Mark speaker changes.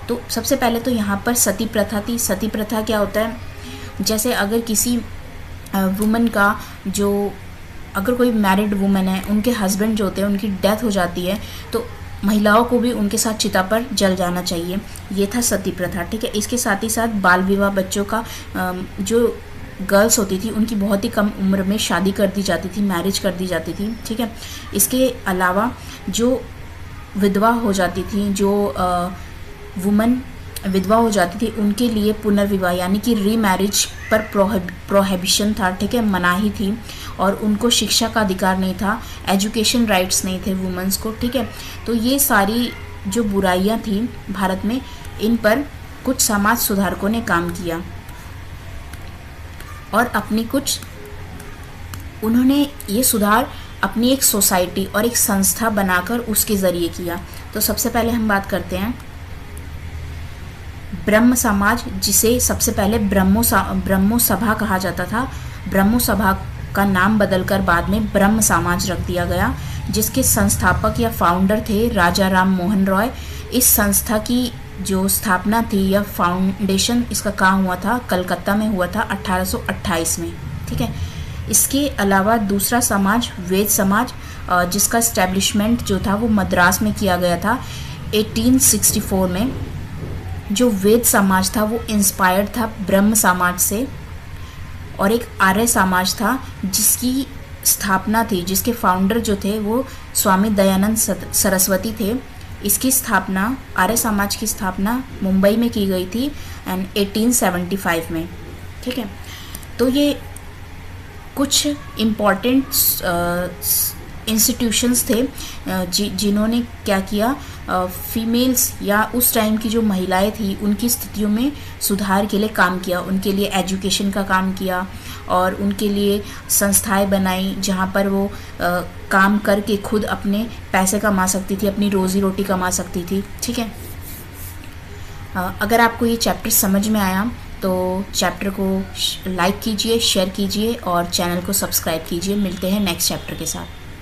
Speaker 1: तो सबसे पहले तो यहाँ पर सती प्रथा थी। सती प्रथा क्या होता है, जैसे अगर किसी वुमन का जो, अगर कोई मैरिड वुमन है, उनके हस्बैंड जो होते हैं उनकी डेथ हो जाती है, तो महिलाओं को भी उनके साथ चिता पर जल जाना चाहिए। ये था सती प्रथा, ठीक है। इसके साथ ही साथ बाल विवाह, बच्चों का जो गर्ल्स होती थी उनकी बहुत ही कम उम्र में शादी कर दी जाती थी, मैरिज कर दी जाती थी, ठीक है। इसके अलावा जो विधवा हो जाती थी, जो वुमन विधवा हो जाती थी, उनके लिए पुनर्विवाह यानी कि रीमैरिज पर प्रोहिबिशन था, ठीक है, मनाही थी। और उनको शिक्षा का अधिकार नहीं था, एजुकेशन राइट्स नहीं थे वुमेन्स को, ठीक है। तो ये सारी जो बुराइयां थी भारत में, इन पर कुछ समाज सुधारकों ने काम किया और अपनी कुछ, उन्होंने ये सुधार अपनी एक सोसाइटी और एक संस्था बनाकर उसके ज़रिए किया। तो सबसे पहले हम बात करते हैं ब्रह्म समाज, जिसे सबसे पहले ब्रह्मो सभा कहा जाता था। ब्रह्मो सभा का नाम बदलकर बाद में ब्रह्म समाज रख दिया गया, जिसके संस्थापक या फाउंडर थे राजा राम मोहन रॉय। इस संस्था की जो स्थापना थी या फाउंडेशन, इसका कहाँ हुआ था, कलकत्ता में हुआ था 1828 में, ठीक है। इसके अलावा दूसरा समाज वेद समाज, जिसका इस्टेब्लिशमेंट जो था वो मद्रास में किया गया था 1864 में। जो वेद समाज था वो इंस्पायर्ड था ब्रह्म समाज से। और एक आर्य समाज था जिसकी स्थापना थी, जिसके फाउंडर जो थे वो स्वामी दयानंद सरस्वती थे। इसकी स्थापना, आर्य समाज की स्थापना मुंबई में की गई थी एंड 1875 में, ठीक है। तो ये कुछ इम्पॉर्टेंट इंस्टीट्यूशंस थे जिन्होंने क्या किया, फीमेल्स या उस टाइम की जो महिलाएं थी उनकी स्थितियों में सुधार के लिए काम किया, उनके लिए एजुकेशन का काम किया और उनके लिए संस्थाएं बनाई जहां पर वो काम करके खुद अपने पैसे कमा सकती थी, अपनी रोज़ी रोटी कमा सकती थी, ठीक है। अगर आपको ये चैप्टर समझ में आया तो चैप्टर को लाइक कीजिए, शेयर कीजिए और चैनल को सब्सक्राइब कीजिए। मिलते हैं नेक्स्ट चैप्टर के साथ।